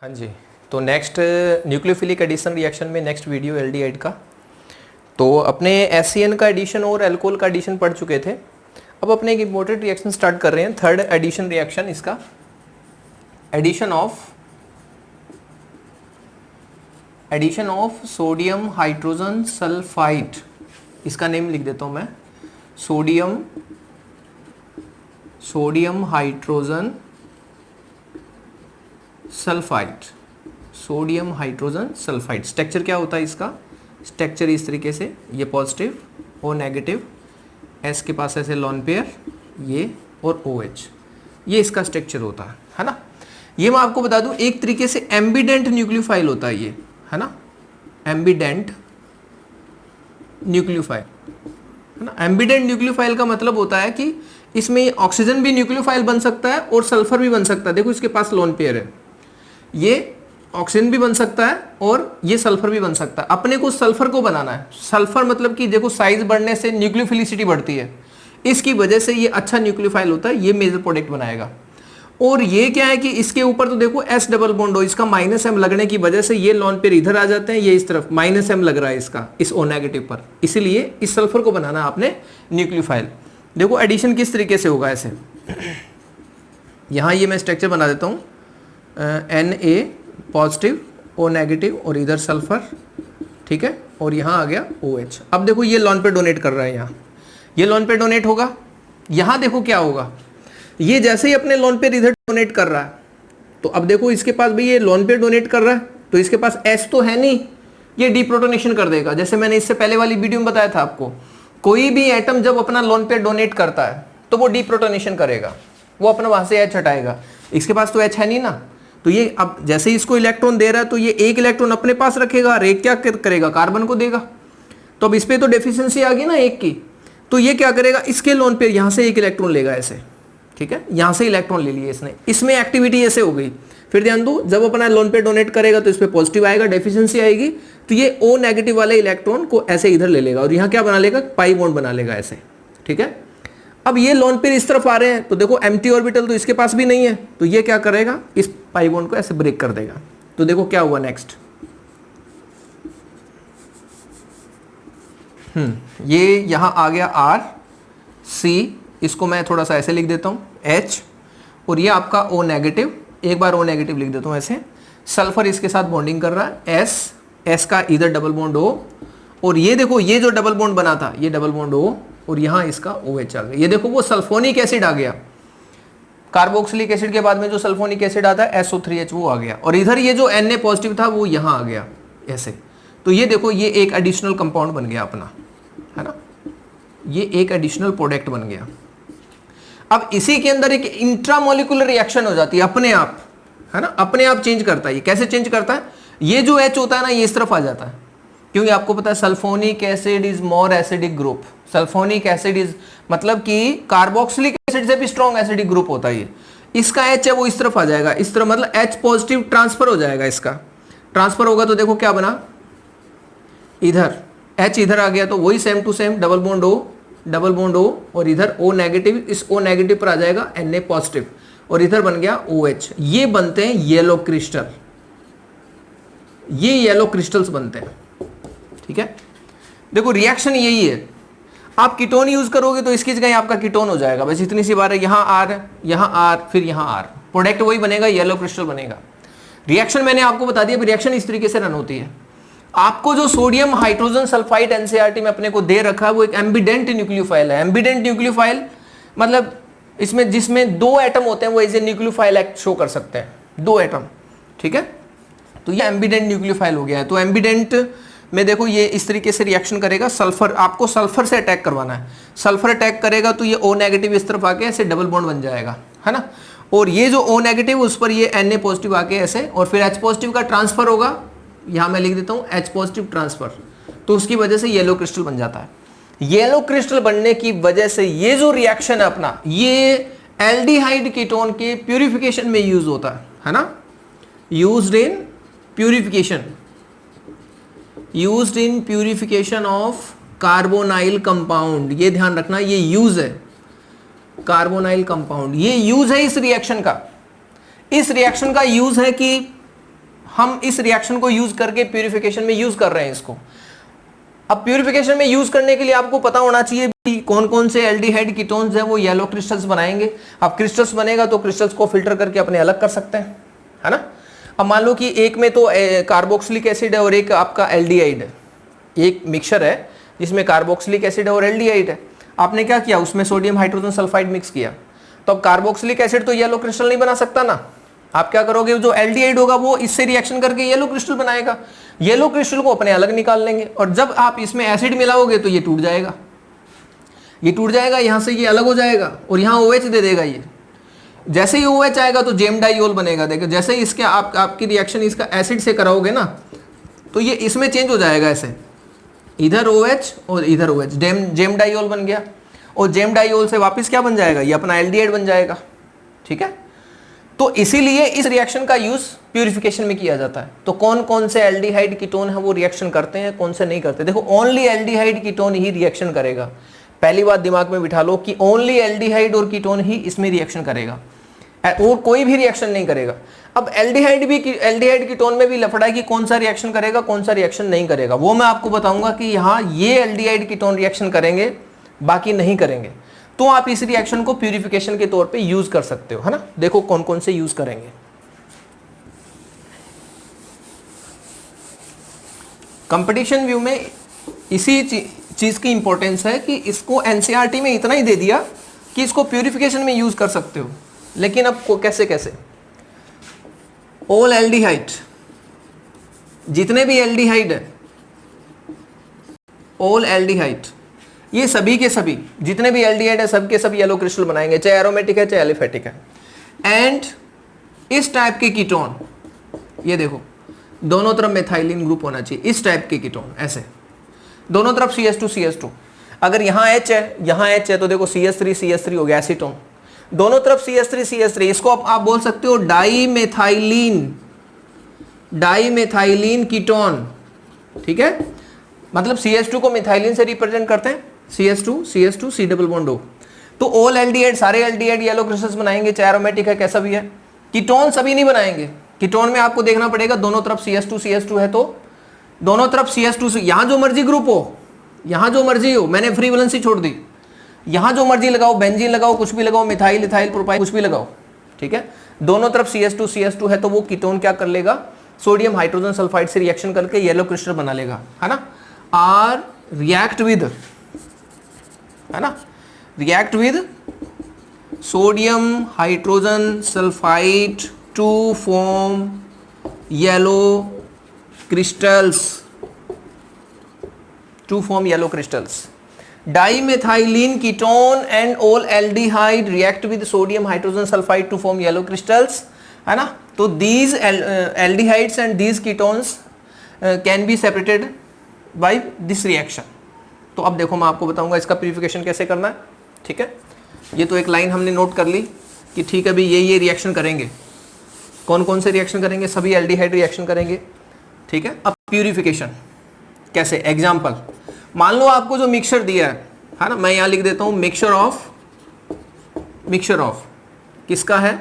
हाँ जी, तो next nucleophilic addition reaction में नेक्स्ट वीडियो एल्डिहाइड का। तो अपने एससीएन का एडिशन और एल्कोहल का एडिशन पढ़ चुके थे। अब अपने एक इम्पोर्टेंट रिएक्शन स्टार्ट कर रहे हैं, थर्ड एडिशन रिएक्शन इसका, addition of sodium hydrogen sulphide. इसका नेम लिख देता हूँ मैं, sodium hydrogen sulphide. Sodium hydrogen sulphide structure क्या होता है इसका? स्ट्रक्चर इस तरीके से, ये पॉजिटिव और नेगेटिव, एस के पास ऐसे लॉन पेयर ये और OH, ये इसका स्ट्रक्चर होता है ना। ये मैं आपको बता दूं एक तरीके से एम्बिडेंट न्यूक्लियोफाइल होता है ये, है ना, एम्बिडेंट न्यूक्लियोफाइल, है ना। एम्बिडेंट न्यूक्लियोफाइल का मतलब होता है कि इसमें ऑक्सीजन भी न्यूक्लियोफाइल बन सकता है और सल्फर भी बन सकता है। देखो इसके पास लोन पेयर है, ये ऑक्सीजन भी बन सकता है और ये सल्फर भी बन सकता है। अपने को सल्फर को बनाना है। सल्फर मतलब कि देखो साइज बढ़ने से न्यूक्लियोफिलिसिटी बढ़ती है, इसकी वजह से ये अच्छा न्यूक्लियोफाइल होता है, ये मेजर प्रोडक्ट बनाएगा। और ये क्या है कि इसके ऊपर तो देखो S डबल बॉन्ड हो, इसका -M लगने की वजह से ये लॉन पेयर इधर आ जाते हैं, ये इस तरफ -M लग रहा है इसका इस O नेगेटिव पर, इसीलिए इस सल्फर को बनाना आपने न्यूक्लियोफाइल। देखो एडिशन किस तरीके से होगा ऐसे, यहाँ ये मैं स्ट्रक्चर बना देता हूँ, Na पॉजिटिव O नेगेटिव और इधर सल्फर, ठीक है, और यहाँ आ गया OH। अब देखो ये लॉन पेयर डोनेट कर रहा है, यहाँ ये लॉन पेयर डोनेट होगा, यहाँ देखो क्या होगा, ये जैसे ही अपने लॉन पेयर इधर डोनेट कर रहा है, तो अब देखो इसके पास भी ये लॉन पेयर डोनेट कर रहा है, तो इसके पास S तो है नहीं, ये डीप्रोटोनेशन कर देगा। जैसे मैंने इससे पहले वाली वीडियो में बताया था आपको, कोई भी एटम जब अपना लॉन पेयर डोनेट करता है तो वो डीप्रोटोनेशन करेगा, वो अपना वहां से H हटाएगा। इसके पास तो H है नहीं ना, तो ये अब जैसे इसको इलेक्ट्रॉन दे रहा है तो ये एक इलेक्ट्रॉन अपने पास रखेगा और एक क्या करेगा, कार्बन को देगा। तो अब इस पे तो डेफिशिएंसी आ गई ना एक की, तो ये क्या करेगा, इसके लोन पेयर यहाँ से एक इलेक्ट्रॉन लेगा ऐसे, ठीक है, यहाँ से इलेक्ट्रॉन ले लिए इसने, इसमें एक्टिविटी ऐसे हो गई। फिर ध्यान दो, जब अपना लोन पेयर डोनेट करेगा तो इस पे पॉजिटिव आएगा, डेफिशिएंसी आएगी, तो ये O नेगेटिव वाले इलेक्ट्रॉन को ऐसे इधर ले लेगा और यहाँ क्या बना लेगा, पाई बॉन्ड बना लेगा ऐसे, ठीक है। अब ये लोन पेयर इस तरफ आ रहे हैं, तो देखो एम्प्टी ऑर्बिटल तो इसके पास भी नहीं है, तो ये क्या करेगा, इस पाई बॉन्ड को ऐसे ब्रेक कर देगा। तो देखो क्या हुआ नेक्स्ट, ये यहाँ आ गया RC, इसको मैं थोड़ा सा ऐसे लिख देता हूँ H, और ये आपका O नेगेटिव, एक बार O नेगेटिव लिख देता हूँ ऐसे। सल्फर इसके साथ बॉन्डिंग कर रहा है, S का इधर डबल बॉन्ड O, और ये देखो ये जो डबल बॉन्ड बना था ये डबल बॉन्ड O, और यहाँ इसका OH आ गया। ये देखो वो सल्फोनिक एसिड आ गया, कार्बोक्सिलिक एसिड के बाद में जो सल्फोनिक एसिड आता है SO3H वो आ गया, और इधर ये जो Na पॉजिटिव था वो यहाँ आ गया ऐसे। तो ये देखो ये एक एडिशनल कंपाउंड बन गया अपना, है ना, ये एक एडिशनल प्रोडक्ट बन गया। अब इसी के अंदर एक इंट्रामोलिकुलर रिएक्शन हो जाती है अपने आप, है ना, अपने आप चेंज करता है। ये कैसे चेंज करता है, ये जो H होता है ना ये इस तरफ आ जाता है, क्योंकि आपको पता है sulphonic acid is more acidic group. Sulphonic acid is मतलब कि कार्बोक्सिलिक एसिड से भी स्ट्रॉन्ग एसिडिक ग्रुप होता है ये। इसका H है वो इस तरफ आ जाएगा, इस तरफ मतलब H पॉजिटिव ट्रांसफर हो जाएगा, इसका ट्रांसफर होगा तो देखो क्या बना, इधर H इधर आ गया, तो वही same to same double bond O, और इधर O नेगेटिव, इस O नेगेटिव पर आ जाएगा Na पॉजिटिव, और इधर बन गया OH। ये बनते हैं येलो क्रिस्टल, ये येलो क्रिस्टल्स बनते हैं, ठीक है। देखो रिएक्शन यही है, आप कीटोन यूज करोगे तो इसकी जगह आपका कीटोन हो जाएगा, बस इतनी सी बात है, यहाँ R, यहाँ R, फिर यहाँ R, प्रोडक्ट वही बनेगा, येलो क्रिस्टल बनेगा। रिएक्शन मैंने आपको बता दिया, रिएक्शन इस तरीके से रन होती है। आपको जो सोडियम हाइड्रोजन सल्फाइड NCERT में अपने को दे रखा है वो एक एम्बिडेंट न्यूक्लियोफाइल है। एम्बिडेंट न्यूक्लियोफाइल मतलब इसमें जिसमें दो एटम होते हैं वो as a nucleophile act show कर सकते हैं, दो एटम, ठीक है। तो ये एम्बिडेंट न्यूक्लियोफाइल हो गया है। तो एम्बिडेंट में देखो ये इस तरीके से रिएक्शन करेगा, सल्फर, आपको सल्फर से अटैक करवाना है, सल्फर अटैक करेगा तो ये O नेगेटिव इस तरफ आके ऐसे डबल बॉन्ड बन जाएगा, है ना, और ये जो O नेगेटिव उस पर ये Na पॉजिटिव आके ऐसे, और फिर H पॉजिटिव का ट्रांसफर होगा, यहाँ मैं लिख देता हूँ H पॉजिटिव ट्रांसफर, तो उसकी वजह से येलो क्रिस्टल बन जाता है। येलो क्रिस्टल बनने की वजह से ये जो रिएक्शन है अपना, ये एल्डिहाइड कीटोन के प्यूरिफिकेशन में यूज होता है ना, used in purification of carbonyl compound. ये ध्यान रखना, ये यूज है कार्बोनाइल कंपाउंड, ये यूज है इस रिएक्शन का। इस रिएक्शन का यूज है कि हम इस रिएक्शन को यूज करके प्यूरिफिकेशन में यूज कर रहे हैं इसको। अब प्यूरिफिकेशन में यूज करने के लिए आपको पता होना चाहिए कि कौन कौन से एल्डिहाइड कीटोन्स हैं वो येलो क्रिस्टल्स बनाएंगे। अब क्रिस्टल्स बनेगा तो क्रिस्टल्स को फिल्टर करके अपने अलग कर सकते हैं, है ना। अब मान लो कि एक में तो कार्बोक्सिलिक एसिड है और एक आपका एल्डिहाइड है, एक मिक्सचर है जिसमें कार्बोक्सिलिक एसिड है और एल्डिहाइड है। आपने क्या किया, उसमें सोडियम हाइड्रोजन सल्फाइड मिक्स किया, तो अब कार्बोक्सिलिक एसिड तो येलो क्रिस्टल नहीं बना सकता ना। आप क्या करोगे, जो एल्डिहाइड होगा वो इससे रिएक्शन करके येलो क्रिस्टल बनाएगा, येलो क्रिस्टल को अपने अलग निकाल लेंगे, और जब आप इसमें एसिड मिलाओगे तो ये टूट जाएगा, ये टूट जाएगा, यहां से ये अलग हो जाएगा और यहां OH दे देगा। ये जैसे ही OH आएगा तो जेम डाइओल बनेगा। देखो जैसे ही इसके आपकी रिएक्शन इसका एसिड से कराओगे ना तो ये इसमें चेंज हो जाएगा, ऐसे इधर OH और इधर OH, जेम डाइओल बन गया, और जेम डाइओल से वापस क्या बन जाएगा, ये अपना एल्डिहाइड बन जाएगा। ठीक है, तो इसीलिए इस रिएक्शन का यूज प्यूरिफिकेशन में किया जाता है। तो कौन कौन से एल्डिहाइड कीटोन है वो रिएक्शन करते हैं, कौन से नहीं करते। देखो ओनली एल्डिहाइड कीटोन ही रिएक्शन करेगा, पहली बात दिमाग में बिठा लो कि ओनली एल्डिहाइड और कीटोन ही इसमें रिएक्शन करेगा और कोई भी रिएक्शन नहीं करेगा। अब एल्डिहाइड कीटोन में भी लफड़ा है कि कौन सा रिएक्शन करेगा कौन सा रिएक्शन नहीं करेगा, वो मैं आपको बताऊंगा कि यहाँ ये एल्डिहाइड कीटोन रिएक्शन करेंगे बाकी नहीं करेंगे। तो आप इस रिएक्शन को प्यूरिफिकेशन के तौर पे यूज कर सकते हो, है ना। देखो कौन कौन से यूज करेंगे। कंपटीशन व्यू में इसी चीज की इंपॉर्टेंस है कि इसको एनसीईआरटी में इतना ही दे दिया कि इसको प्यूरिफिकेशन में यूज कर सकते हो, लेकिन अब कैसे कैसे। ऑल एल्डिहाइड, जितने भी एल्डिहाइड है, ऑल एल्डिहाइड, ये सभी के सभी जितने भी एल्डिहाइड है सबके सब येलो क्रिस्टल बनाएंगे, चाहे एरोमेटिक है चाहे एलिफेटिक है। एंड इस टाइप के कीटोन, ये देखो दोनों तरफ मेथाइलिन ग्रुप होना चाहिए, इस टाइप के कीटोन, ऐसे दोनों तरफ CH2 अगर यहाँ H है यहाँ H है तो देखो CH3 हो गया एसीटोन, दोनों तरफ CH3 इसको आप बोल सकते हो डाईमेथाइलिन कीटोन। ठीक है, मतलब CH2 को मिथाइलिन से रिप्रेजेंट करते हैं, CH2 C double bond O। तो ऑल एल्डिहाइड, सारे एल्डिहाइड येलो क्रिस्टल्स बनाएंगे, चाहे एरोमेटिक है कैसा भी है। कीटोन सभी नहीं बनाएंगे, कीटोन में आपको देखना पड़ेगा दोनों तरफ CH2 है तो दोनों तरफ CH2 से, यहां जो मर्जी ग्रुप हो, यहां जो मर्जी हो, मैंने फ्री वैलेंसी छोड़ दी, यहां जो मर्जी लगाओ, बेंजीन लगाओ, कुछ भी लगाओ, मिथाइल इथाइल प्रोपाइल कुछ भी लगाओ। ठीक है, दोनों तरफ CH2 है तो वो कीटोन क्या कर लेगा, सोडियम हाइड्रोजन सल्फाइड से रिएक्शन करके येलो क्रिस्टल बना लेगा, है ना। R react with sodium hydrogen sulphide to form yellow crystals. Dimethylene ketone and all aldehyde react with sodium hydrogen sulfide to form yellow crystals, है ना। तो these aldehydes and these ketones can be separated by this reaction। तो अब देखो मैं आपको बताऊंगा इसका प्यूरिफिकेशन कैसे करना है। ठीक है, ये तो एक लाइन हमने नोट कर ली कि ठीक है भाई ये रिएक्शन करेंगे, कौन कौन से रिएक्शन करेंगे, सभी एल्डिहाइड रिएक्शन करेंगे। ठीक है, अब प्यूरिफिकेशन कैसे, एग्जाम्पल मान लो आपको जो मिक्सचर दिया है ना, मैं यहाँ लिख देता हूँ मिक्सचर ऑफ किसका है,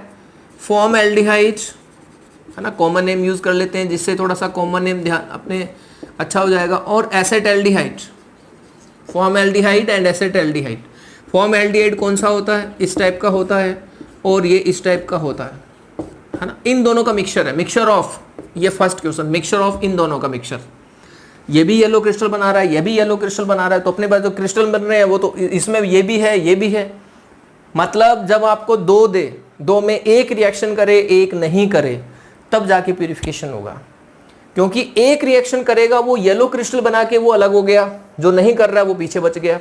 फॉर्म एल्डिहाइड, है ना, कॉमन नेम यूज कर लेते हैं जिससे थोड़ा सा कॉमन नेम ध्यान अपने अच्छा हो जाएगा। और asset aldehyde, form aldehyde and asset aldehyde. Form aldehyde कौन सा होता है, इस टाइप का होता है और ये इस टाइप का होता है ना। इन दोनों का मिक्सचर है, मिक्सचर ऑफ, ये फर्स्ट क्वेश्चन, मिक्सचर ऑफ इन दोनों का मिक्सचर। ये भी येलो क्रिस्टल बना रहा है, ये भी येलो क्रिस्टल बना रहा है, तो अपने पास जो क्रिस्टल बन रहे हैं वो तो इसमें ये भी है ये भी है। मतलब जब आपको दो दे, दो में एक रिएक्शन करे एक नहीं करे तब जाके प्यूरिफिकेशन होगा, क्योंकि एक रिएक्शन करेगा वो येलो क्रिस्टल बना के वो अलग हो गया, जो नहीं कर रहा है वो पीछे बच गया।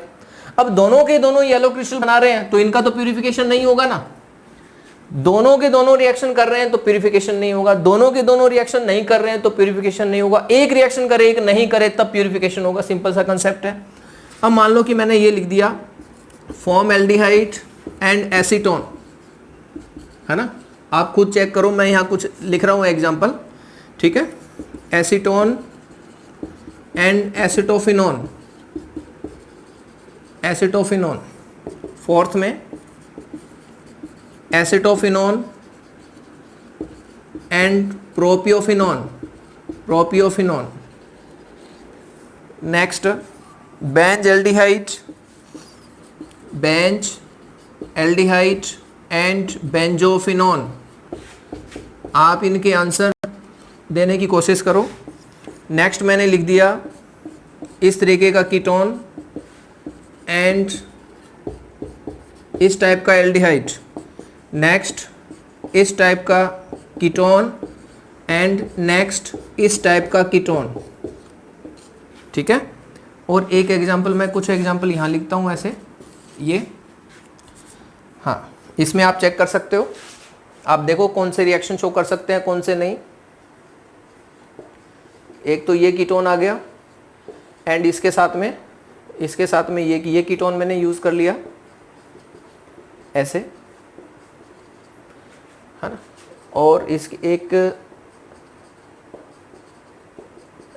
अब दोनों के दोनों येलो क्रिस्टल बना रहे हैं तो इनका तो प्यूरिफिकेशन नहीं होगा ना, दोनों के दोनों रिएक्शन कर रहे हैं तो प्यूरिफिकेशन नहीं होगा, दोनों के दोनों रिएक्शन नहीं कर रहे हैं तो प्यूरिफिकेशन नहीं होगा, एक रिएक्शन करे एक नहीं करे तब प्यूरिफिकेशन होगा। सिंपल सा कंसेप्ट है। अब मान लो कि मैंने ये लिख दिया फॉर्म एल्डिहाइड एंड एसीटोन, है ना, आप खुद चेक करो, मैं यहाँ कुछ लिख रहा हूँ एग्जाम्पल। ठीक है, एसीटोन एंड एसिटोफिनोन, फोर्थ में acetophenone and propiophenone, propiophenone. Next benz aldehyde, benz aldehyde and benzophenone. आप इनके आंसर देने की कोशिश करो। नेक्स्ट मैंने लिख दिया इस तरीके का कीटोन एंड इस टाइप का एल्डिहाइड। नेक्स्ट इस टाइप का कीटोन एंड नेक्स्ट इस टाइप का कीटोन। ठीक है, और एक एग्जांपल, मैं कुछ एग्जांपल यहाँ लिखता हूँ ऐसे, ये हाँ, इसमें आप चेक कर सकते हो। आप देखो कौन से रिएक्शन शो कर सकते हैं, कौन से नहीं। एक तो ये कीटोन आ गया एंड इसके साथ में ये कीटोन मैंने यूज कर लिया ऐसे, है ना, और इस एक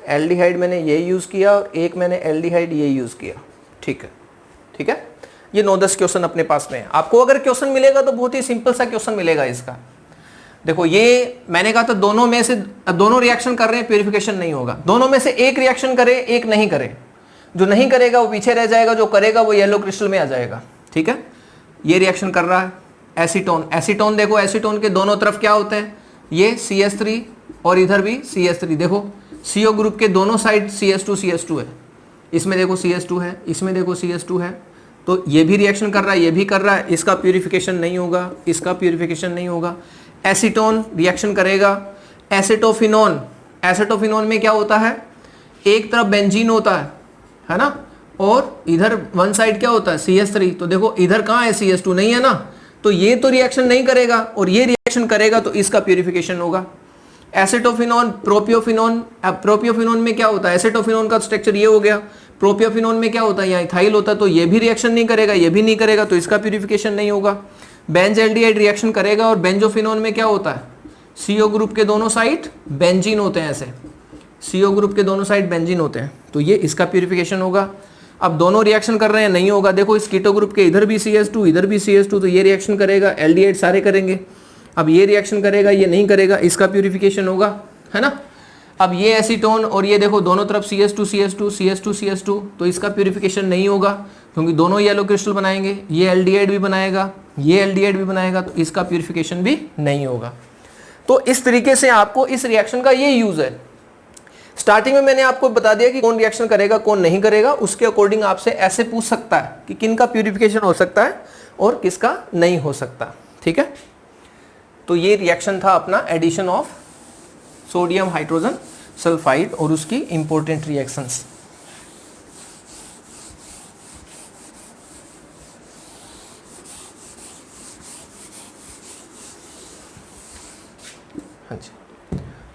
एल्डिहाइड मैंने ये यूज किया और एक मैंने एल्डिहाइड ये यूज किया। ठीक है, ठीक है, ये 9-10 क्वेश्चन अपने पास में है। आपको अगर क्वेश्चन मिलेगा तो बहुत ही सिंपल सा क्वेश्चन मिलेगा इसका। देखो ये मैंने कहा था दोनों में से, दोनों रिएक्शन कर रहे हैं, प्यूरिफिकेशन नहीं होगा। दोनों में से एक रिएक्शन करे, एक नहीं करे। जो नहीं करेगा वो पीछे रह जाएगा, जो करेगा वो येलो क्रिस्टल में आ जाएगा। ठीक है, ये रिएक्शन कर रहा है एसीटोन। एसीटोन देखो, एसीटोन के दोनों तरफ क्या होते हैं, ये CH3 और इधर भी CH3। देखो CO ग्रुप के दोनों साइड CH2 है। इसमें देखो CH2 है, इसमें देखो CH2 है। तो ये भी रिएक्शन कर रहा है, ये भी कर रहा है। इसका प्यूरिफिकेशन नहीं होगा, इसका प्यूरिफिकेशन नहीं होगा। एसीटोन रिएक्शन करेगा एसेटोफिनॉन। एसेटोफिनॉन में क्या होता है, एक तरफ बेंजीन होता है ना, और इधर वन साइड क्या होता है CH3। तो देखो इधर कहाँ है, CH2 नहीं है ना, तो ये तो रिएक्शन नहीं करेगा और ये रिएक्शन करेगा, तो इसका प्यूरिफिकेशन होगा। एसेटोफिनॉन, प्रोपियोफिनॉन। अब प्रोपियोफिनॉन में क्या होता है, एसेटोफिनॉन का स्ट्रक्चर ये हो गया। प्रोपियोफिनॉन में क्या होता है, यहाँ इथाइल होता है, तो ये भी रिएक्शन नहीं करेगा, ये भी नहीं करेगा, तो इसका प्यूरिफिकेशन नहीं होगा। बेंज एल्डिहाइड रिएक्शन करेगा और बेंजोफिनॉन में क्या होता है, CO ग्रुप के दोनों साइड बेंजीन होते हैं, ऐसे CO ग्रुप के दोनों साइड बेंजीन होते हैं, तो ये इसका प्यूरिफिकेशन होगा। अब दोनों रिएक्शन कर रहे हैं, नहीं होगा। देखो इस कीटो ग्रुप के इधर भी CH2 इधर भी CH2, तो ये रिएक्शन करेगा, एल्डिहाइड सारे करेंगे। अब ये रिएक्शन करेगा, ये नहीं करेगा, इसका प्यूरिफिकेशन होगा, है ना। अब ये एसीटोन और ये देखो दोनों तरफ CH2, तो इसका प्यूरिफिकेशन नहीं होगा क्योंकि दोनों येलो क्रिस्टल बनाएंगे। ये एल्डिहाइड भी बनाएगा, ये एल्डिहाइड भी बनाएगा, तो इसका प्यूरिफिकेशन भी नहीं होगा। तो इस तरीके से आपको इस रिएक्शन का ये यूज है। स्टार्टिंग में मैंने आपको बता दिया कि कौन रिएक्शन करेगा, कौन नहीं करेगा। उसके अकॉर्डिंग आपसे ऐसे पूछ सकता है कि किन का प्यूरिफिकेशन हो सकता है और किसका नहीं हो सकता। ठीक है, तो ये रिएक्शन था अपना addition of sodium hydrogen sulphide और उसकी इंपॉर्टेंट रिएक्शंस।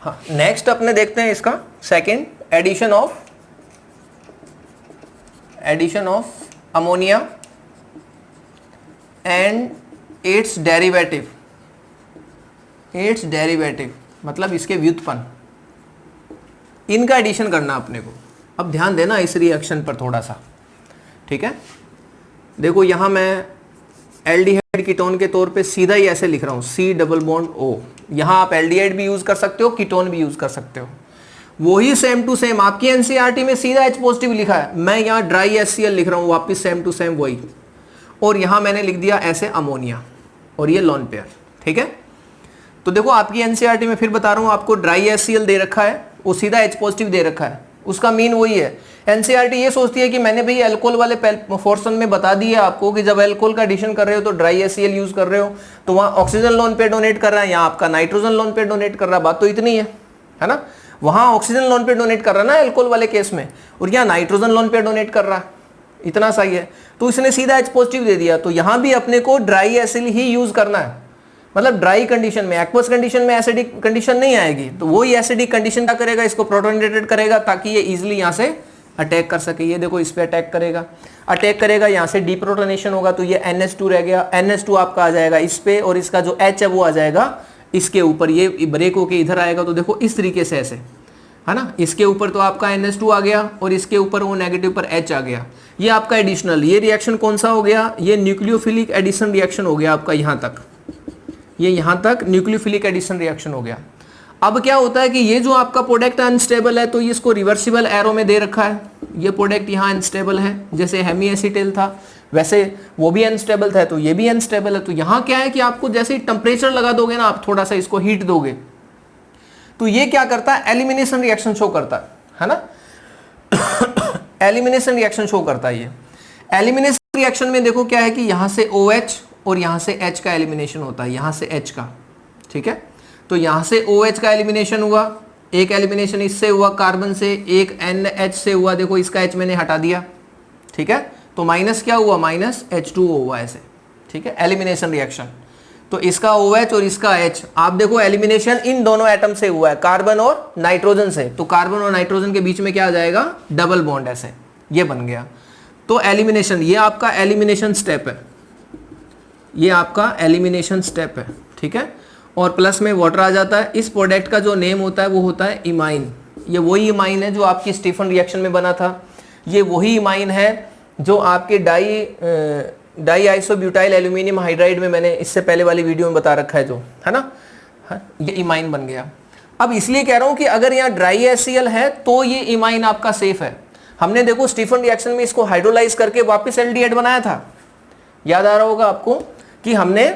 हाँ, नेक्स्ट अपने देखते हैं इसका second, addition of ammonia and its derivative, मतलब इसके व्युत्पन्न, इनका एडिशन करना अपने को। अब ध्यान देना इस रिएक्शन पर थोड़ा सा। ठीक है, देखो यहाँ मैं एल्डिहाइड कीटोन के तौर पे सीधा ही ऐसे लिख रहा हूँ, C+O। यहाँ आप एल्डिहाइड भी यूज कर सकते हो, कीटोन भी यूज कर सकते हो। वही सेम टू सेम आपकी एनसीईआरटी में सीधा H पॉजिटिव लिखा है, मैं यहाँ ड्राई HCl लिख रहा हूँ, वापिस सेम टू सेम वही। और यहाँ मैंने लिख दिया ऐसे अमोनिया और ये लोन पेयर। ठीक है, तो देखो आपकी एनसीईआरटी में फिर बता रहा हूँ, आपको ड्राई HCl दे रखा है, वो सीधा H पॉजिटिव दे रखा है। उसका मीन वही है। एनसीईआरटी ये सोचती है कि मैंने भाई अल्कोहल वाले पोर्शन में बता दिया आपको कि जब अल्कोहल का एडिशन कर रहे हो तो ड्राई HCl यूज कर रहे हो, तो वहाँ ऑक्सीजन लोन पेयर डोनेट कर रहा है, यहाँ आपका नाइट्रोजन लोन पेयर डोनेट कर रहा है। बात तो इतनी है ना। वहाँ ऑक्सीजन लोन पेयर डोनेट कर रहा है ना अल्कोहल वाले केस में, और यहाँ नाइट्रोजन लोन पेयर डोनेट कर रहा है, इतना सही है। तो इसने सीधा H पॉजिटिव दे दिया, तो यहाँ भी अपने को ड्राई HCl ही यूज करना है। मतलब ड्राई कंडीशन में, एक्वस कंडीशन में एसिडिक कंडीशन नहीं आएगी, तो वही एसिडिक कंडीशन क्या करेगा, इसको प्रोटोनेटेड करेगा ताकि ये इजिली यहाँ से अटैक कर सके। ये देखो इस पे अटैक करेगा, यहाँ से डीप्रोटोनेशन होगा, तो ये NH2 रह गया। NH2 आपका आ जाएगा इस पे, और इसका जो H है वो आ जाएगा इसके ऊपर, ये ब्रेक होके इधर आएगा। तो देखो इस तरीके से ऐसे, है ना, इसके ऊपर तो आपका NH2 आ गया और इसके ऊपर वो नेगेटिव पर H आ गया। ये आपका एडिशनल, ये रिएक्शन कौन सा हो गया, ये न्यूक्लियोफिलिक एडिशन रिएक्शन हो गया आपका। यहाँ तक, ये यहाँ तक न्यूक्लियोफिलिक एडिशन रिएक्शन हो गया। अब क्या होता है कि ये जो आपका प्रोडक्ट अनस्टेबल है तो इसको रिवर्सिबल एरो में दे रखा है, ये प्रोडक्ट यहाँ अनस्टेबल है, जैसे हेमी एसीटेल था वैसे वो भी अनस्टेबल था, तो ये भी अनस्टेबल है। तो यहाँ क्या है कि आपको जैसे ही टेम्परेचर लगा दोगे ना, आप थोड़ा सा इसको हीट दोगे तो ये क्या करता है, एलिमिनेशन रिएक्शन शो करता है ना एलिमिनेशन रिएक्शन शो करता है। ये एलिमिनेशन रिएक्शन में देखो क्या है कि यहां से OH और यहां से H का एलिमिनेशन होता है, यहां से H का, ठीक है। तो यहां से OH का एलिमिनेशन हुआ, एक एलिमिनेशन इससे हुआ कार्बन से, एक NH से हुआ, देखो इसका H मैंने हटा दिया, ठीक है। तो माइनस क्या हुआ, माइनस H2O हुआ ऐसे, ठीक है, एलिमिनेशन रिएक्शन। तो इसका OH और इसका H, आप देखो एलिमिनेशन इन दोनों एटम से हुआ है, कार्बन और नाइट्रोजन से, तो कार्बन और नाइट्रोजन के बीच में क्या आ जाएगा, डबल बॉन्ड ऐसे, ये बन गया। तो एलिमिनेशन, ये आपका एलिमिनेशन स्टेप है, ये आपका एलिमिनेशन स्टेप है, ठीक है। और प्लस में वाटर आ जाता है। इस प्रोडक्ट का जो नेम होता है वो होता है इमाइन। ये वही इमाइन है जो आपकी स्टीफन रिएक्शन में बना था, ये वही इमाइन है जो आपके डाई आइसोब्यूटाइल एल्यूमिनियम हाइड्राइड में मैंने इससे पहले वाली वीडियो में बता रखा है जो, है ना, ये इमाइन बन गया। अब इसलिए कह रहा हूं कि अगर यहाँ ड्राई HCl है तो ये इमाइन आपका सेफ है। हमने देखो स्टीफन रिएक्शन में इसको हाइड्रोलाइज करके वापस एल्डिहाइड बनाया था, याद आ रहा होगा आपको कि हमने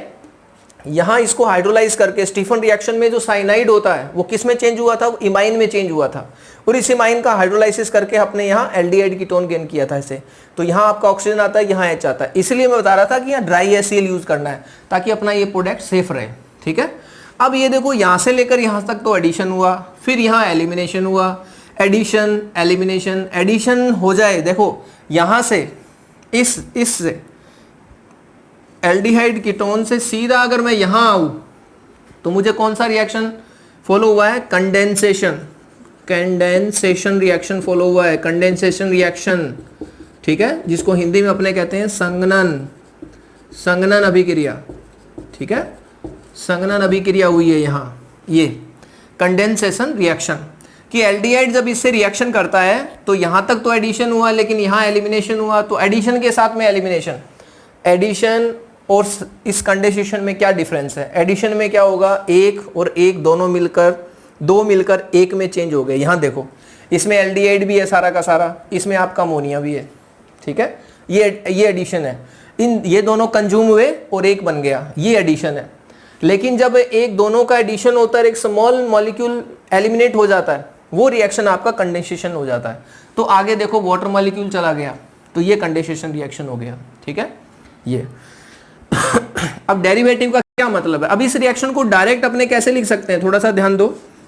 यहां इसको हाइड्रोलाइज करके स्टीफन रिएक्शन में जो साइनाइड होता है वो किस में चेंज हुआ था, वो इमाइन में चेंज हुआ था, और इस इमाइन का हाइड्रोलाइसिस करके अपने यहाँ एल्डिहाइड कीटोन गेन किया था इसे। तो यहाँ आपका ऑक्सीजन आता है, यहाँ H आता है, इसलिए मैं बता रहा था कि यहाँ ड्राई HCl यूज करना है ताकि अपना ये प्रोडक्ट सेफ रहे, ठीक है। अब ये देखो यहाँ से लेकर यहाँ तक तो एडिशन हुआ, फिर यहाँ एलिमिनेशन हुआ, एडिशन एलिमिनेशन, एडिशन हो जाए, देखो यहाँ से इससे एल्डिहाइड कीटोन से सीधा अगर मैं यहां आऊं तो मुझे कौन सा रिएक्शन फॉलो हुआ है, कंडेंसेशन, कंडेंसेशन रिएक्शन फॉलो हुआ है, कंडेंसेशन रिएक्शन, ठीक है, जिसको हिंदी में अपने कहते हैं संघनन, संघनन अभिक्रिया, ठीक है, संघनन अभिक्रिया हुई है यहाँ, ये कंडेंसेशन रिएक्शन कि एल्डिहाइड जब इससे रिएक्शन करता है तो यहां तक तो एडिशन हुआ लेकिन यहाँ एलिमिनेशन हुआ, तो एडिशन के साथ में एलिमिनेशन, एडिशन और इस कंडेंसेशन में क्या डिफरेंस है, एडिशन में क्या होगा, एक और एक दोनों मिलकर, दो मिलकर एक में चेंज हो गए। यहाँ देखो इसमें एल्डिहाइड भी है सारा का सारा, इसमें आपका अमोनिया भी है, ठीक है, ये एडिशन है, इन ये दोनों कंज्यूम हुए और एक बन गया, ये एडिशन है। लेकिन जब एक दोनों का एडिशन होता है, एक स्मॉल मॉलिक्यूल एलिमिनेट हो जाता है, वो रिएक्शन आपका कंडेंसेशन हो जाता है। तो आगे देखो वाटर मॉलिक्यूल चला गया, तो ये कंडेंसेशन रिएक्शन हो गया, ठीक है, ये अब डेरिवेटिव का क्या मतलब है, अब इस रिएक्शन को डायरेक्ट अपने कैसे लिख सकते हैं, थोड़ा सा ध्यान दो,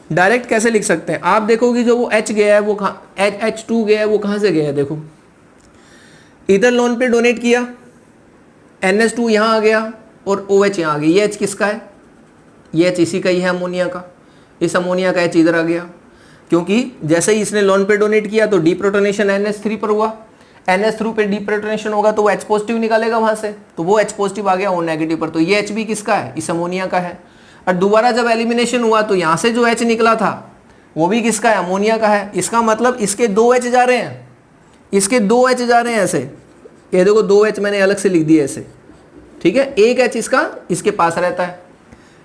डायरेक्ट कैसे लिख सकते हैं। आप देखोगे जो वो H गया है वो H2 गया है वो कहां से गया है, देखो इधर लोन पे डोनेट किया, NH2 यहां आ गया और OH यहां आ गया, ये H किसका है, ये H इसी का ही है अमोनिया का, इस अमोनिया का H इधर आ गया, क्योंकि जैसे ही इसने लोन पे डोनेट किया तो डीप्रोटोनेशन NH3 पर हुआ, NH3 पे डीप्रोटोनेशन होगा तो वो H पॉजिटिव निकालेगा वहां से, तो वो H पॉजिटिव आ गया O नेगेटिव पर, तो ये H भी किसका है, इस अमोनिया का है। और दोबारा जब एलिमिनेशन हुआ तो यहाँ से जो H निकला था वो भी किसका है, अमोनिया का है। इसका मतलब इसके दो H जा रहे हैं, इसके दो H जा रहे हैं ऐसे, ये देखो दो H मैंने अलग से लिख दिए ऐसे, ठीक है, एक H इसका इसके पास रहता है,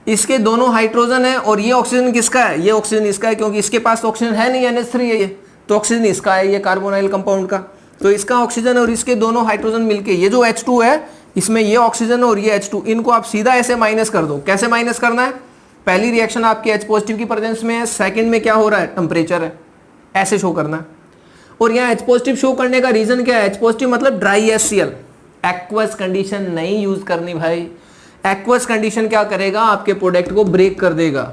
इसके दोनों हाइड्रोजन है और ये ऑक्सीजन किसका है, ये ऑक्सीजन इसका है, क्योंकि इसके पास ऑक्सीजन है नहीं, NH3 है ये, तो ऑक्सीजन इसका है, ये कार्बोनाइल कंपाउंड का, तो इसका ऑक्सीजन और इसके दोनों हाइड्रोजन मिलके ये जो H2 है, इसमें ये ऑक्सीजन और ये H2, इनको आप सीधा ऐसे माइनस कर दो। कैसे माइनस करना है, पहली रिएक्शन आपके H पॉजिटिव की प्रेजेंस में है, सेकंड में क्या हो रहा है, टेम्परेचर है, ऐसे शो करना है। और यहाँ H पॉजिटिव शो करने का रीजन क्या है, H पॉजिटिव मतलब ड्राई HCl, एक्वस कंडीशन नहीं यूज करनी भाई। एक्वस कंडीशन क्या करेगा, आपके प्रोडक्ट को ब्रेक कर देगा।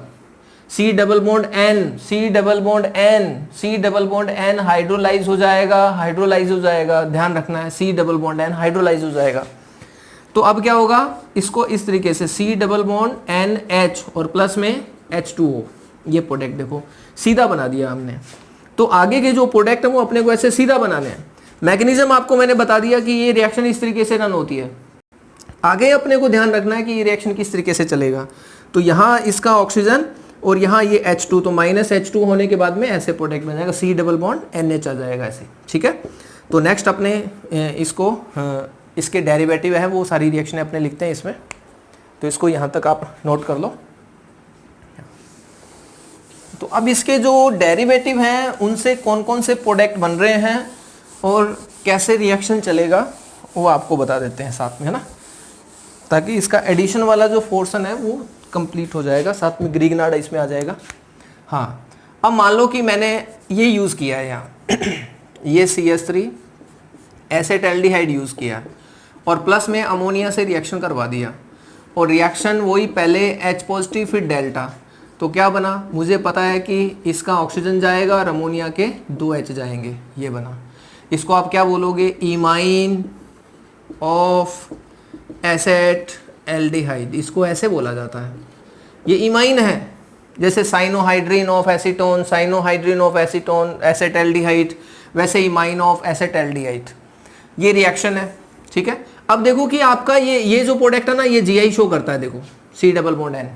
C double bond N, C double bond N, C double bond N hydrolyse हो जाएगा, हाइड्रोलाइज हो जाएगा, ध्यान रखना है, C double bond N hydrolyse हो जाएगा। तो अब क्या होगा, इसको इस तरीके से C डबल बॉन्ड NH और प्लस में H2O, ये प्रोडक्ट देखो सीधा बना दिया हमने। तो आगे के जो प्रोडक्ट है वो अपने को ऐसे सीधा बनाने हैं। मैकेनिज्म आपको मैंने बता दिया कि ये रिएक्शन इस तरीके से रन होती है। आगे अपने को ध्यान रखना है कि ये रिएक्शन किस तरीके से चलेगा। तो यहाँ इसका ऑक्सीजन और यहाँ ये H2, तो माइनस H2 होने के बाद में ऐसे प्रोडक्ट बन जाएगा, C डबल बॉन्ड NH आ जाएगा ऐसे, ठीक है। तो नेक्स्ट अपने इसको इसके डेरिवेटिव है वो सारी रिएक्शन अपने लिखते हैं इसमें, तो इसको यहाँ तक आप नोट कर लो। तो अब इसके जो डेरिवेटिव हैं उनसे कौन कौन से प्रोडक्ट बन रहे हैं और कैसे रिएक्शन चलेगा वो आपको बता देते हैं साथ में, है ना, ताकि इसका एडिशन वाला जो पोर्शन है वो कंप्लीट हो जाएगा, साथ में ग्रीगनार्ड इसमें आ जाएगा। हाँ, अब मान लो कि मैंने ये यूज़ किया है यहाँ ये CH3 एसेटल्डिहाइड यूज़ किया और प्लस में अमोनिया से रिएक्शन करवा दिया और रिएक्शन वही पहले H पॉजिटिव फिर डेल्टा, तो क्या बना, मुझे पता है कि इसका ऑक्सीजन जाएगा और अमोनिया के 2 H जाएंगे, ये बना। इसको आप क्या बोलोगे, इमाइन ऑफ एसेटल्डिहाइड, इसको ऐसे बोला जाता है। ये इमाइन है, जैसे cyanohydrin of acetone, cyanohydrin of acetone acetaldehyde, वैसे इमाइन ऑफ एसेटल्डिहाइड, ये रिएक्शन है। ठीक है, अब देखो कि आपका ये जो प्रोडक्ट है ना, ये GI शो करता है, देखो C डबल बॉन्ड N,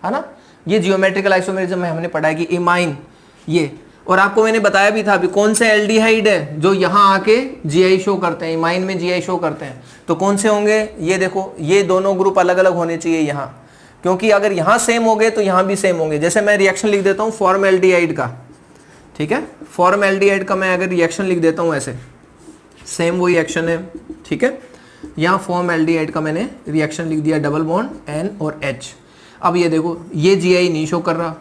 है ना, ये जियोमेट्रिकल आइसोमेरिज्म में हमने पढ़ा है कि इमाइन ये, और आपको मैंने बताया भी था अभी कौन से एल्डिहाइड है जो यहाँ आके GI शो करते हैं, इमाइन में GI शो करते हैं, तो कौन से होंगे, ये देखो, ये दोनों ग्रुप अलग अलग होने चाहिए यहाँ, क्योंकि अगर यहाँ सेम हो गए तो यहाँ भी सेम होंगे। जैसे मैं रिएक्शन लिख देता हूँ फॉर्मएल्डिहाइड का, ठीक है, फॉर्मएल्डिहाइड का मैं अगर रिएक्शन लिख देता हूँ ऐसे, सेम वही एक्शन है, ठीक है, यहाँ फॉर्मएल्डिहाइड का मैंने रिएक्शन लिख दिया डबल बॉन्ड N और H। अब ये देखो, ये GI नहीं शो कर रहा,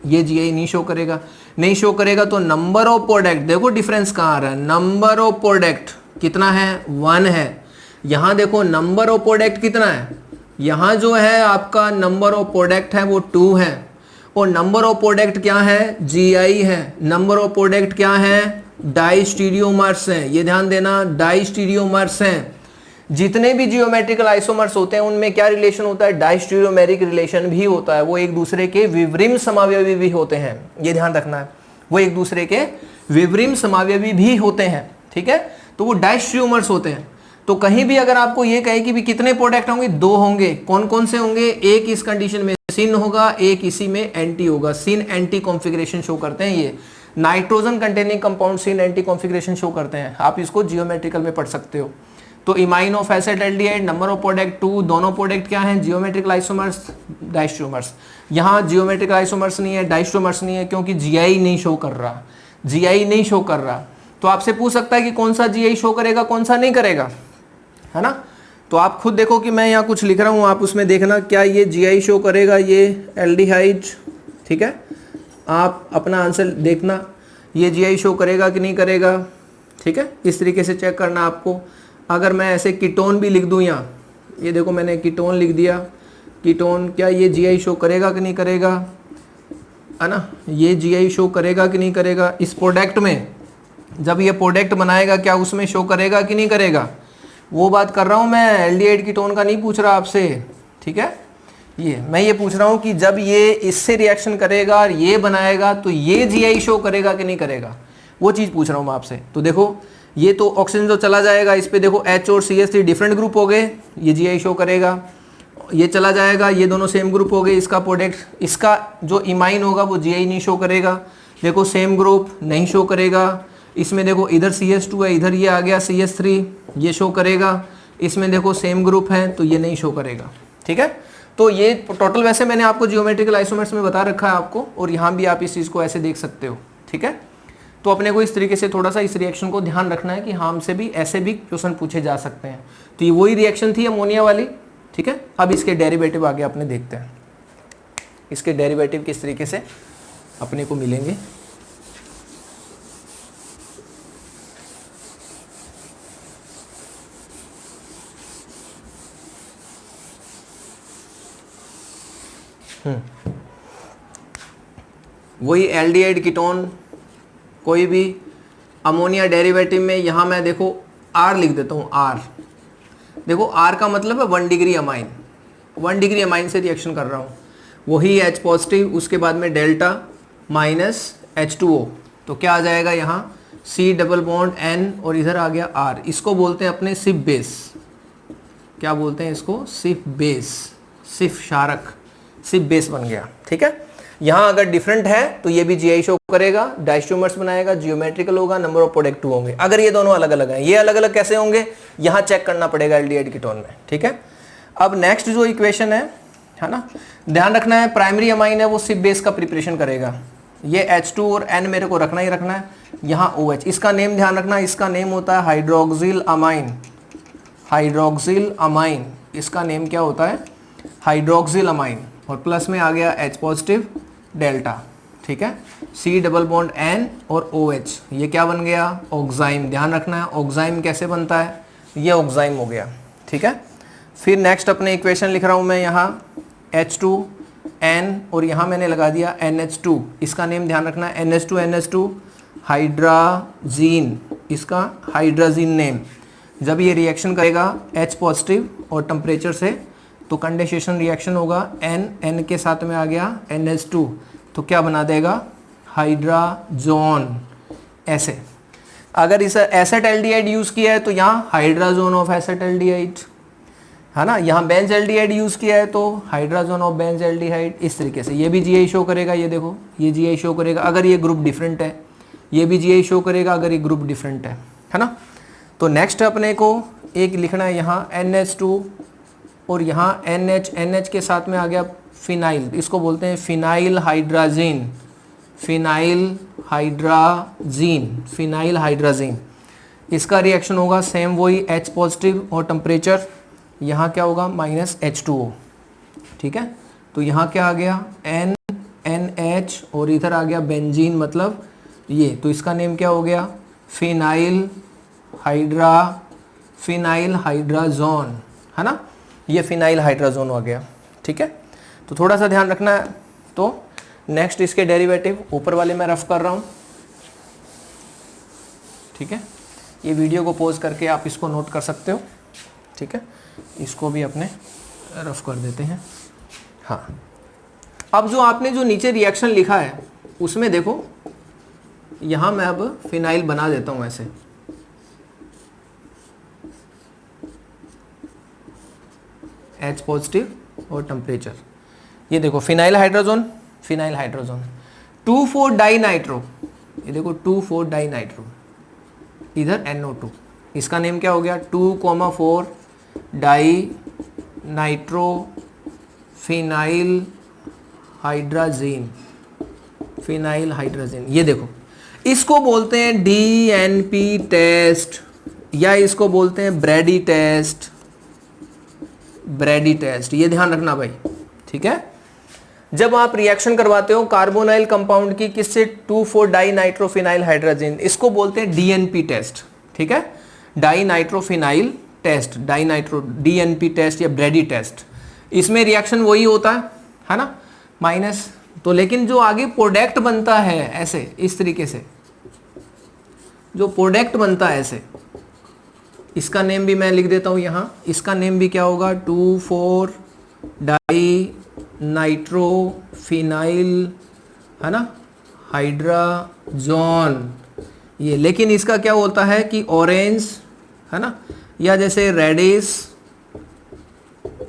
ये GI नहीं शो करेगा, नहीं शो करेगा तो नंबर ऑफ प्रोडक्ट, देखो डिफरेंस कहाँ आ रहा है, नंबर ऑफ प्रोडक्ट कितना है, 1 है। यहाँ देखो नंबर ऑफ प्रोडक्ट कितना है, यहाँ जो है आपका नंबर ऑफ प्रोडक्ट है वो 2 है, और नंबर ऑफ प्रोडक्ट क्या है, GI है। नंबर ऑफ प्रोडक्ट क्या है, डाइस्टीरियोमर्स हैं, ये ध्यान देना, डाइस्टीरियोमर्स हैं। जितने भी जियोमेट्रिकल आइसोमर्स होते हैं उनमें क्या रिलेशन होता है, डाइस्टीरियोमेरिक रिलेशन भी होता है, वो एक दूसरे के विवरिम समावयवी भी होते हैं, ये ध्यान रखना है, वो एक दूसरे के विवरिम समावयवी भी होते हैं। ठीक है, तो वो डाइस्टीरियोमर्स होते हैं। तो कहीं भी अगर आपको ये कहे कि भी कितने प्रोडक्ट होंगे, 2 होंगे, कौन कौन से होंगे, एक इस कंडीशन में सिन होगा, एक इसी में एंटी होगा, सिन एंटी कॉन्फिगरेशन शो करते हैं। ये नाइट्रोजन कंटेनिंग कंपाउंड सिन एंटी कॉन्फिगरेशन शो करते हैं, आप इसको जियोमेट्रिकल में पढ़ सकते हो। तो imine of acetaldehyde, number of product 2, दोनों प्रोडक्ट क्या हैं, जियोमेट्रिकल आइसोमर्स, डाइस्ट्रोमर्स। यहाँ जियोमेट्रिकल आइसोमर्स नहीं है, डाइस्ट्रोमर्स नहीं है, क्योंकि GI नहीं शो कर रहा, GI नहीं शो कर रहा। तो आपसे पूछ सकता है कि कौन सा GI शो करेगा, कौन सा नहीं करेगा, है ना। तो आप खुद देखो कि मैं यहाँ कुछ लिख रहा हूँ, आप उसमें देखना क्या ये GI शो करेगा, ये एल्डिहाइड, ठीक है, आप अपना आंसर देखना, ये GI शो करेगा कि नहीं करेगा। ठीक है, इस तरीके से चेक करना आपको। अगर मैं ऐसे कीटोन भी लिख दूँ यहाँ, ये देखो मैंने कीटोन लिख दिया, कीटोन, क्या ये GI शो करेगा कि नहीं करेगा, है ना, ये GI शो करेगा कि नहीं करेगा। इस प्रोडक्ट में जब ये प्रोडक्ट बनाएगा क्या उसमें शो करेगा कि नहीं करेगा, वो बात कर रहा हूँ मैं, एल्डिहाइड कीटोन का नहीं पूछ रहा आपसे। ठीक है, ये मैं ये पूछ रहा हूँ कि जब ये इससे रिएक्शन करेगा और ये बनाएगा तो ये GI शो करेगा कि नहीं करेगा, वो चीज़ पूछ रहा हूँ मैं आपसे। तो देखो ये तो ऑक्सीजन जो चला जाएगा, इस पे देखो H और CH3 डिफरेंट ग्रुप हो गए, ये GI शो करेगा। ये चला जाएगा, ये दोनों सेम ग्रुप हो गए, इसका प्रोडक्ट, इसका जो इमाइन होगा वो GI नहीं शो करेगा। देखो सेम ग्रुप नहीं शो करेगा। इसमें देखो इधर CH2 है, इधर ये आ गया CH3, ये शो करेगा। इसमें देखो सेम ग्रुप है तो ये नहीं शो करेगा। ठीक है, तो ये टोटल वैसे मैंने आपको जियोमेट्रिकल आइसोमर्स में बता रखा है आपको, और यहाँ भी आप इस चीज़ को ऐसे देख सकते हो। ठीक है, तो अपने को इस तरीके से थोड़ा सा इस रिएक्शन को ध्यान रखना है कि हाँ हमसे भी ऐसे भी क्वेश्चन पूछे जा सकते हैं। तो ये वही रिएक्शन थी अमोनिया वाली। ठीक है, अब इसके डेरिवेटिव आगे अपने देखते हैं, इसके डेरिवेटिव किस तरीके से अपने को मिलेंगे। वही एल्डिहाइड कीटोन, कोई भी अमोनिया डेरिवेटिव में यहाँ मैं देखो R लिख देता हूँ, R देखो R का मतलब है 1 डिग्री अमाइन, 1 डिग्री अमाइन से रिएक्शन कर रहा हूँ। वही H पॉजिटिव, उसके बाद में डेल्टा माइनस H2O, तो क्या आ जाएगा यहाँ C डबल बॉन्ड N और इधर आ गया R। इसको बोलते हैं अपने सिफ बेस, क्या बोलते हैं इसको, सिफ बेस, सिफ क्षारक, सिफ बेस बन गया। ठीक है, यहाँ अगर डिफरेंट है तो ये भी GI शो करेगा, डाइस्ट्रोमर्स बनाएगा, जियोमेट्रिकल होगा, नंबर ऑफ प्रोडक्ट 2 होंगे। अगर ये दोनों अलग अलग हैं, ये अलग अलग कैसे होंगे, यहाँ चेक करना पड़ेगा एल्डिहाइड कीटोन में। ठीक है, अब नेक्स्ट जो इक्वेशन है ना, ध्यान रखना है, प्राइमरी अमाइन है वो सिफ बेस का प्रिपरेशन करेगा। ये H2 और N मेरे को रखना ही रखना है। यहाँ OH, इसका नेम ध्यान रखना, इसका नेम होता है हाइड्रोक्सिल अमाइन। हाइड्रोक्सिल अमाइन, इसका नेम क्या होता है? Hydroxyl amine. और प्लस में आ गया H पॉजिटिव डेल्टा, ठीक है। C डबल बॉन्ड N और OH, ये क्या बन गया? ऑक्साइम। ध्यान रखना है ऑक्साइम कैसे बनता है, ये ऑक्साइम हो गया, ठीक है। फिर नेक्स्ट अपने इक्वेशन लिख रहा हूँ मैं यहाँ H2N और यहाँ मैंने लगा दिया NH2, इसका नेम ध्यान रखना है NH2 हाइड्राजीन, इसका हाइड्राजीन नेम। जब ये रिएक्शन करेगा H पॉजिटिव और टेम्परेचर से तो कंडेंसेशन रिएक्शन होगा, N के साथ में आ गया NH2, तो क्या बना देगा? हाइड्राजोन। ऐसे अगर इस एसेटल्डिहाइड यूज़ किया है तो यहाँ हाइड्राजोन ऑफ एसेटल्डिहाइड, है ना। यहाँ बेंजल्डिहाइड यूज़ किया है तो हाइड्राजोन ऑफ बेंजल्डिहाइड। इस तरीके से ये भी GI शो करेगा, ये देखो ये GI शो करेगा अगर ये ग्रुप डिफरेंट है, ये भी GI शो करेगा अगर ये ग्रुप डिफरेंट है ना। तो नेक्स्ट अपने को एक लिखना है यहाँ NH2 और यहाँ NH के साथ में आ गया फिनाइल, इसको बोलते हैं phenyl hydrazine. Phenyl hydrazine, phenyl hydrazine, इसका रिएक्शन होगा सेम वही H पॉजिटिव और टेम्परेचर यहाँ क्या होगा? -H2O, ठीक है। तो यहाँ क्या आ गया? NH और इधर आ गया बेंजीन, मतलब ये, तो इसका नेम क्या हो गया? फिनाइल हाइड्राजोन, है ना। ये फिनाइल हाइड्राजोन हो गया, ठीक है। तो थोड़ा सा ध्यान रखना है। तो नेक्स्ट इसके डेरिवेटिव ऊपर वाले मैं रफ कर रहा हूँ, ठीक है। ये वीडियो को पॉज करके आप इसको नोट कर सकते हो, ठीक है। इसको भी अपने रफ कर देते हैं। हाँ, अब जो आपने जो नीचे रिएक्शन लिखा है उसमें देखो, यहाँ मैं अब फिनाइल बना देता हूँ ऐसे, H पॉजिटिव और टेम्परेचर, ये देखो फिनाइल हाइड्रोजन 2,4 डाई नाइट्रो, ये देखो 2,4 डाई नाइट्रो, इधर NO2, इसका नेम क्या हो गया? 2,4 di nitro phenyl hydrazine. Phenyl hydrazine, ये देखो इसको बोलते हैं DNP टेस्ट या इसको बोलते हैं ब्रैडी टेस्ट। ब्रैडी टेस्ट, ये ध्यान रखना भाई, ठीक है। जब आप रिएक्शन करवाते हो कार्बोनाइल कंपाउंड की किससे? 2,4 डाई नाइट्रोफिनाइल हाइड्राजीन, इसको बोलते हैं DNP टेस्ट, ठीक है। Di nitrophenyl test, DNP test या ब्रैडी टेस्ट। इसमें रिएक्शन वही होता है ना, माइनस। तो लेकिन जो आगे प्रोडक्ट बनता है ऐसे, इस तरीके से जो प्रोडक्ट बनता है ऐसे, इसका नेम भी मैं लिख देता हूं यहां, इसका नेम भी क्या होगा? 2,4 डाई नाइट्रोफिनाइल, है ना, हाइड्राजोन। ये लेकिन इसका क्या होता है कि ऑरेंज, है ना, या जैसे रेडिश,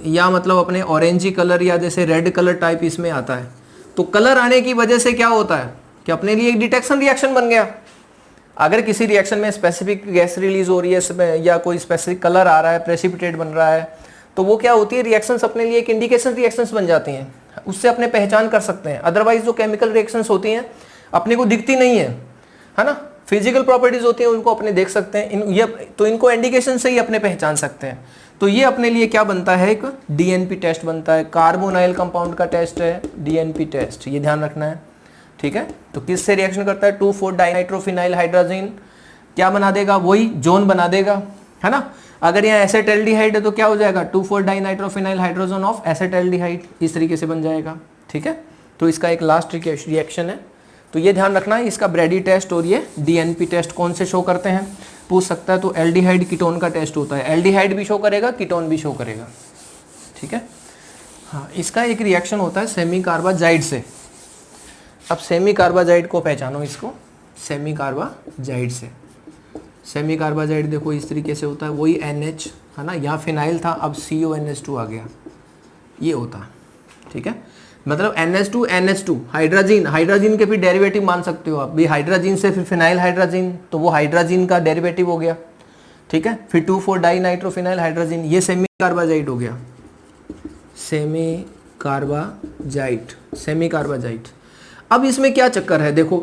या मतलब अपने ऑरेंजी कलर या जैसे रेड कलर टाइप इसमें आता है। तो कलर आने की वजह से क्या होता है कि अपने लिए एक डिटेक्शन रिएक्शन बन गया। अगर किसी रिएक्शन में स्पेसिफिक गैस रिलीज हो रही है या कोई स्पेसिफिक कलर आ रहा है, प्रेसिपिटेट बन रहा है, तो वो क्या होती है, रिएक्शंस अपने लिए एक इंडिकेशन रिएक्शंस बन जाती हैं, उससे अपने पहचान कर सकते हैं। अदरवाइज जो केमिकल रिएक्शंस होती हैं अपने को दिखती नहीं है ना, फिजिकल प्रॉपर्टीज होती हैं उनको अपने देख सकते हैं, तो इनको इंडिकेशन से ही अपने पहचान सकते हैं। तो ये अपने लिए क्या बनता है? एक DNP टेस्ट बनता है, कार्बोनाइल कंपाउंड का टेस्ट है DNP टेस्ट, ये ध्यान रखना है, ठीक है। तो किससे रिएक्शन करता है? 2,4 डाइनाइट्रोफिनाइल हाइड्रोजन, क्या बना देगा? वही जोन बना देगा, है ना। अगर यहाँ एसेटल्डिहाइड है तो क्या हो जाएगा? 2,4 डाइनाइट्रोफिनाइल हाइड्रोजन ऑफ एसेटल्डिहाइड, इस तरीके से बन जाएगा, ठीक है। तो इसका एक लास्ट रिएक्शन है, तो ये ध्यान रखना है। इसका ब्रैडी टेस्ट और ये DNP टेस्ट कौन से शो करते हैं, पूछ सकता है। तो एल्डिहाइड कीटोन का टेस्ट होता है, एल्डिहाइड भी शो करेगा, कीटोन भी शो करेगा, ठीक है। हाँ, इसका एक रिएक्शन होता है सेमी कार्बाजाइड से। अब सेमी कार्बाजाइड को पहचानो, इसको सेमी कार्बाजाइड से। सेमी कार्बाजाइड देखो इस तरीके से होता है, वही NH, है ना, यहाँ फिनाइल था, अब CONH2 आ गया, ये होता, ठीक है। मतलब NH2 NH2 हाइड्रोजन, हाइड्रोजन के फिर डेरिवेटिव मान सकते हो आप भी, हाइड्रोजन से फिर फिनाइल हाइड्रोजन, तो वो हाइड्रोजन का डेरिवेटिव हो गया, ठीक है। फिर 2,4 डाइनाइट्रोफिनाइल हाइड्रोजन, ये सेमी कार्बाजाइड हो गया, सेमी कार्बाजाइड, सेमी कार्बाजाइड। अब इसमें क्या चक्कर है, देखो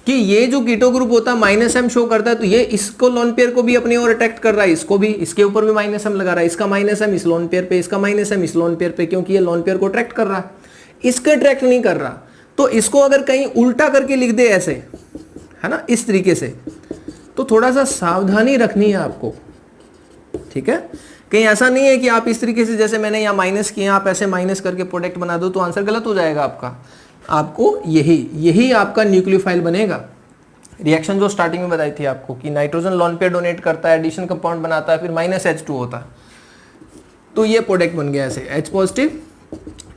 कि ये जो कीटो ग्रुप होता है -M शो करता है, तो ये इसको लोन पेयर को भी अपनी ओर अट्रैक्ट कर रहा है, इसको भी, इसके ऊपर भी -M लगा रहा है, इसका -M इस लोन पेयर पे, इसका -M इस लोन पेयर पे, क्योंकि ये लोन पेयर को अट्रैक्ट कर रहा है, इसको अट्रैक्ट नहीं कर रहा। तो इसको अगर कहीं उल्टा करके लिख दे ऐसे, है ना, इस तरीके से, तो थोड़ा सा सावधानी रखनी है आपको, ठीक है। कहीं ऐसा नहीं है कि आप इस तरीके से, जैसे मैंने यहाँ माइनस किए, आप ऐसे माइनस करके प्रोडक्ट बना दो तो आंसर गलत हो जाएगा आपका। आपको यही आपका न्यूक्लियोफाइल बनेगा। रिएक्शन जो स्टार्टिंग में बताई थी आपको कि नाइट्रोजन लोन पेयर डोनेट करता है, एडिशन कंपाउंड बनाता है, फिर -H2 होता है, तो ये प्रोडक्ट बन गया ऐसे, H positive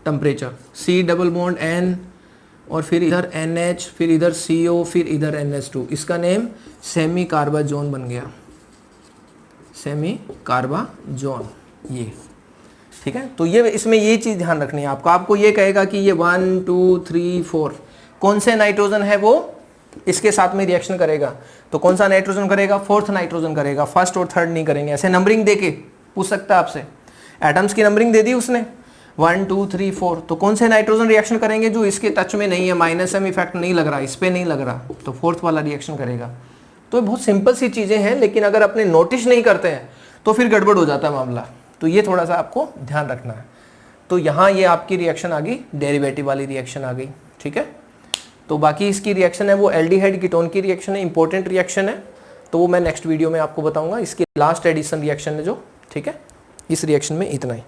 temperature, C double bond N, और फिर इधर NH, फिर इधर CO, फिर इधर NH2, इसका नेम सेमी कार्बाजोन बन गया, सेमी कार्बाजोन, ये ठीक है। तो ये इसमें ये चीज ध्यान रखनी है आपको ये कहेगा कि ये 1 2 3 4 कौन से नाइट्रोजन है वो इसके साथ में रिएक्शन करेगा, तो कौन सा नाइट्रोजन करेगा, 4th नाइट्रोजन करेगा, 1st और 3rd नहीं करेंगे। ऐसे नंबरिंग देके पूछ सकता है आपसे, एटम्स की नंबरिंग दे दी उसने 1 2 3 4, तो कौन से नाइट्रोजन रिएक्शन करेंगे जो इसके टच में नहीं है, -M इफेक्ट नहीं लग रहा, इस पे नहीं लग रहा, तो 4th वाला रिएक्शन करेगा। तो बहुत सिंपल सी चीजें हैं, लेकिन अगर अपने नोटिस नहीं करते हैं तो फिर गड़बड़ हो जाता है मामला, तो ये थोड़ा सा आपको ध्यान रखना है। तो यहाँ ये आपकी रिएक्शन आ गई, डेरिवेटिव वाली रिएक्शन आ गई, ठीक है। तो बाकी इसकी रिएक्शन है वो एल्डिहाइड कीटोन की रिएक्शन है, इंपॉर्टेंट रिएक्शन है, तो वो मैं नेक्स्ट वीडियो में आपको बताऊंगा। इसकी लास्ट एडिशन रिएक्शन है जो, ठीक है। इस रिएक्शन में इतना ही।